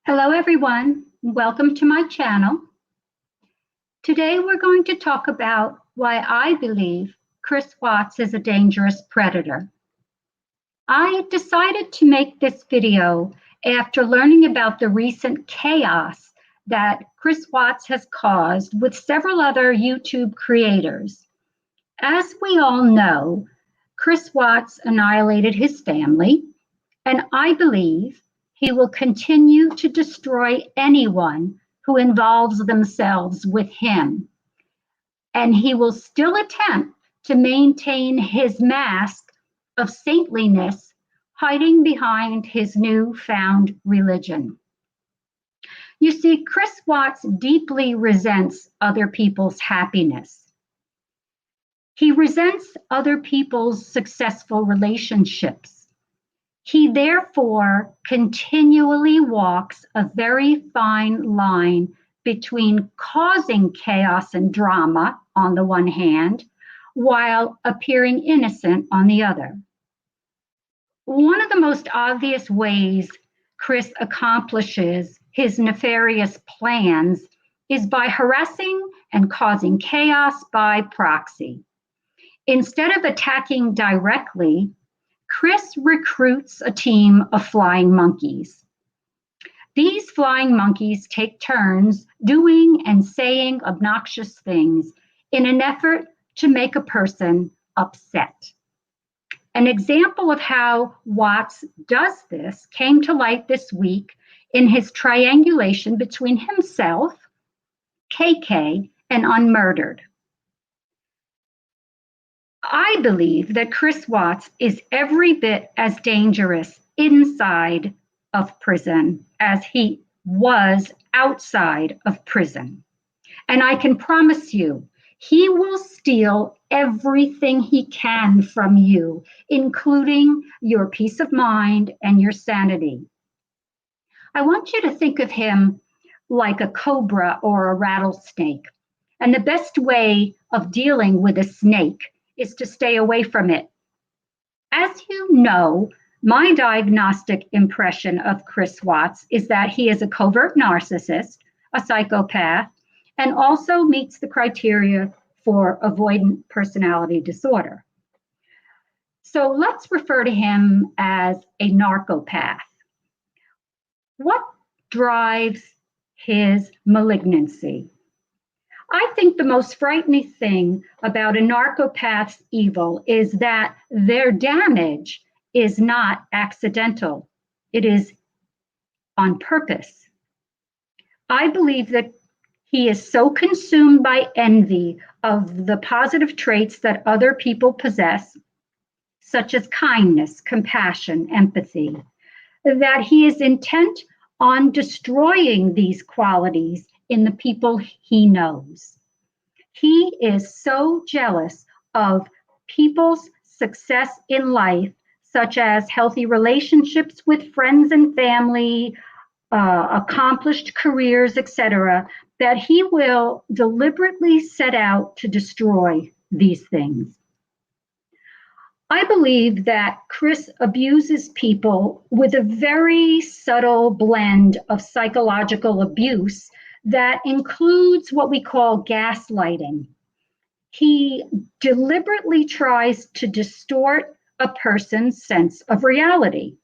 Hello everyone, welcome to my channel. Today we're going to talk about why I believe Chris Watts is a dangerous predator. I decided to make this video after learning about the recent chaos that Chris Watts has caused with several other YouTube creators. As we all know, Chris Watts annihilated his family, and I believe he will continue to destroy anyone who involves themselves with him. And he will still attempt to maintain his mask of saintliness, hiding behind his newfound religion. You see, Chris Watts deeply resents other people's happiness. He resents other people's successful relationships. He therefore continually walks a very fine line between causing chaos and drama on the one hand, while appearing innocent on the other. One of the most obvious ways Chris accomplishes his nefarious plans is by harassing and causing chaos by proxy. Instead of attacking directly, Chris recruits a team of flying monkeys. These flying monkeys take turns doing and saying obnoxious things in an effort to make a person upset. An example of how Watts does this came to light this week in his triangulation between himself, KK, and Unmurdered. I believe that Chris Watts is every bit as dangerous inside of prison as he was outside of prison. And I can promise you, he will steal everything he can from you, including your peace of mind and your sanity. I want you to think of him like a cobra or a rattlesnake. And the best way of dealing with a snake is to stay away from it. As you know, my diagnostic impression of Chris Watts is that he is a covert narcissist, a psychopath, and also meets the criteria for avoidant personality disorder. So let's refer to him as a narcopath. What drives his malignancy? I think the most frightening thing about a narcopath's evil is that their damage is not accidental. It is on purpose. I believe that he is so consumed by envy of the positive traits that other people possess, such as kindness, compassion, empathy, that he is intent on destroying these qualities in the people he knows. He is so jealous of people's success in life, such as healthy relationships with friends and family, accomplished careers, etc., that he will deliberately set out to destroy these things. I believe that Chris abuses people with a very subtle blend of psychological abuse that includes what we call gaslighting. He deliberately tries to distort a person's sense of reality.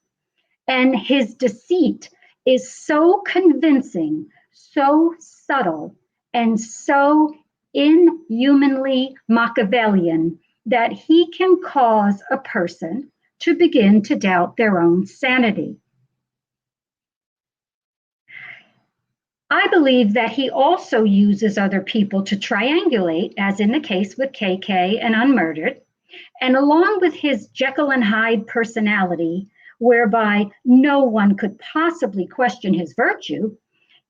And his deceit is so convincing, so subtle, and so inhumanly Machiavellian that he can cause a person to begin to doubt their own sanity. I believe that he also uses other people to triangulate, as in the case with KK and Unmurdered, and along with his Jekyll and Hyde personality, whereby no one could possibly question his virtue,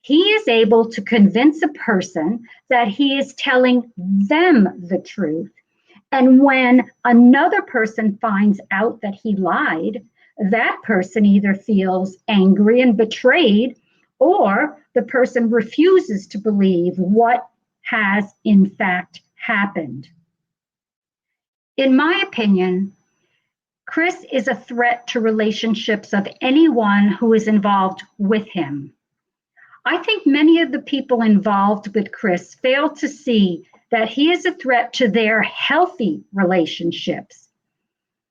he is able to convince a person that he is telling them the truth. And when another person finds out that he lied, that person either feels angry and betrayed, or the person refuses to believe what has in fact happened. In my opinion, Chris is a threat to relationships of anyone who is involved with him. I think many of the people involved with Chris fail to see that he is a threat to their healthy relationships.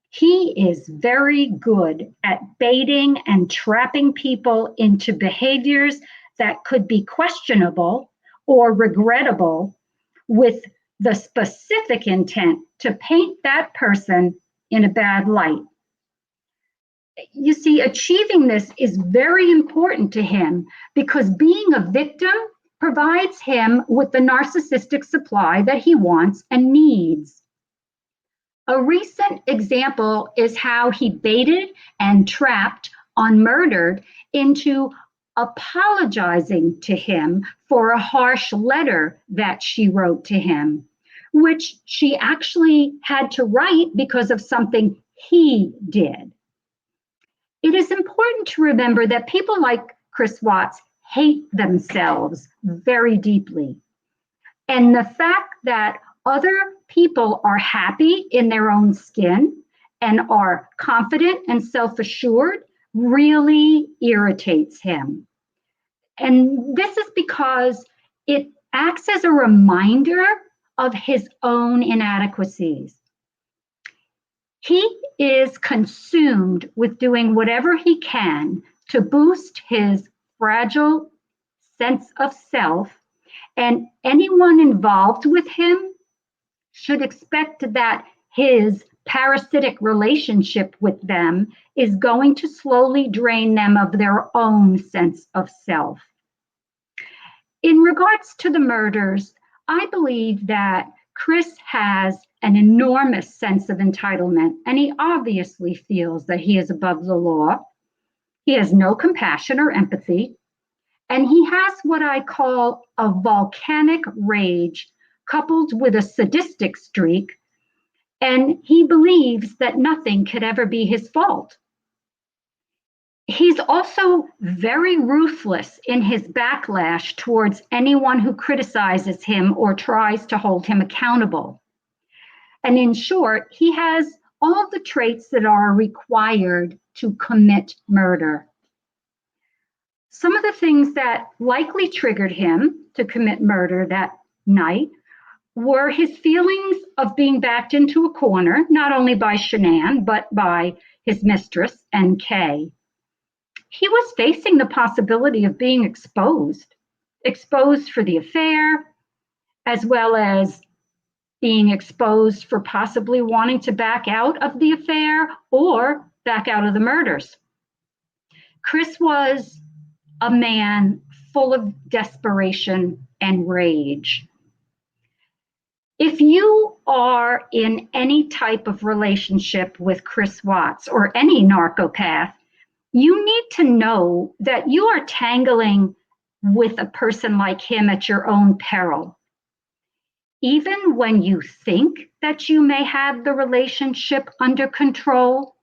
He is very good at baiting and trapping people into behaviors that could be questionable or regrettable with the specific intent to paint that person in a bad light. You see, achieving this is very important to him because being a victim provides him with the narcissistic supply that he wants and needs. A recent example is how he baited and trapped Unmurdered into apologizing to him for a harsh letter that she wrote to him, which she actually had to write because of something he did. It is important to remember that people like Chris Watts hate themselves very deeply. And the fact that other people are happy in their own skin and are confident and self-assured really irritates him. And this is because it acts as a reminder of his own inadequacies. He is consumed with doing whatever he can to boost his fragile sense of self, and anyone involved with him should expect that his parasitic relationship with them is going to slowly drain them of their own sense of self. In regards to the murders, I believe that Chris has an enormous sense of entitlement, and he obviously feels that he is above the law. He has no compassion or empathy, and he has what I call a volcanic rage coupled with a sadistic streak, and he believes that nothing could ever be his fault. He's also very ruthless in his backlash towards anyone who criticizes him or tries to hold him accountable. And in short, he has all the traits that are required to commit murder. Some of the things that likely triggered him to commit murder that night were his feelings of being backed into a corner, not only by Shanann, but by his mistress, N.K. He was facing the possibility of being exposed for the affair, as well as being exposed for possibly wanting to back out of the affair or back out of the murders. Chris was a man full of desperation and rage. If you are in any type of relationship with Chris Watts or any narcopath, you need to know that you are tangling with a person like him at your own peril. Even when you think that you may have the relationship under control,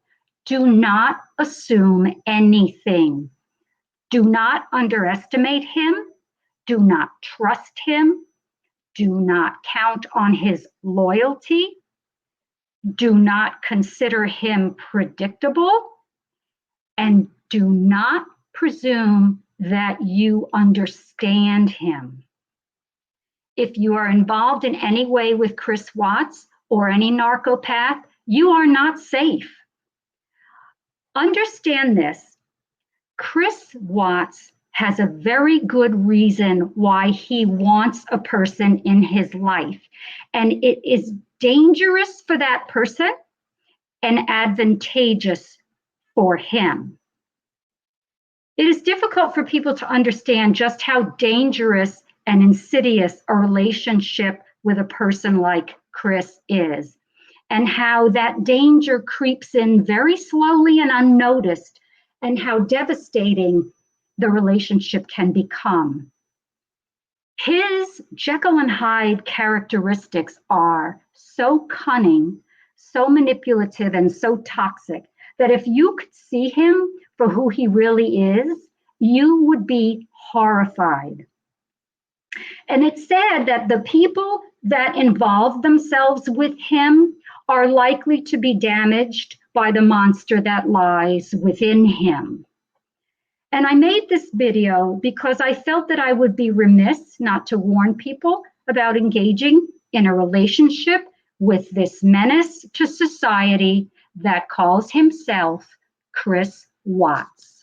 do not assume anything. Do not underestimate him. Do not trust him. Do not count on his loyalty. Do not consider him predictable. And do not presume that you understand him. If you are involved in any way with Chris Watts or any narcopath, you are not safe. Understand this. Chris Watts has a very good reason why he wants a person in his life. And it is dangerous for that person and advantageous for him. It is difficult for people to understand just how dangerous and insidious a relationship with a person like Chris is, and how that danger creeps in very slowly and unnoticed, and how devastating the relationship can become. His Jekyll and Hyde characteristics are so cunning, so manipulative, and so toxic that if you could see him for who he really is, you would be horrified. And it's sad that the people that involve themselves with him are likely to be damaged by the monster that lies within him. And I made this video because I felt that I would be remiss not to warn people about engaging in a relationship with this menace to society that calls himself Chris Watts.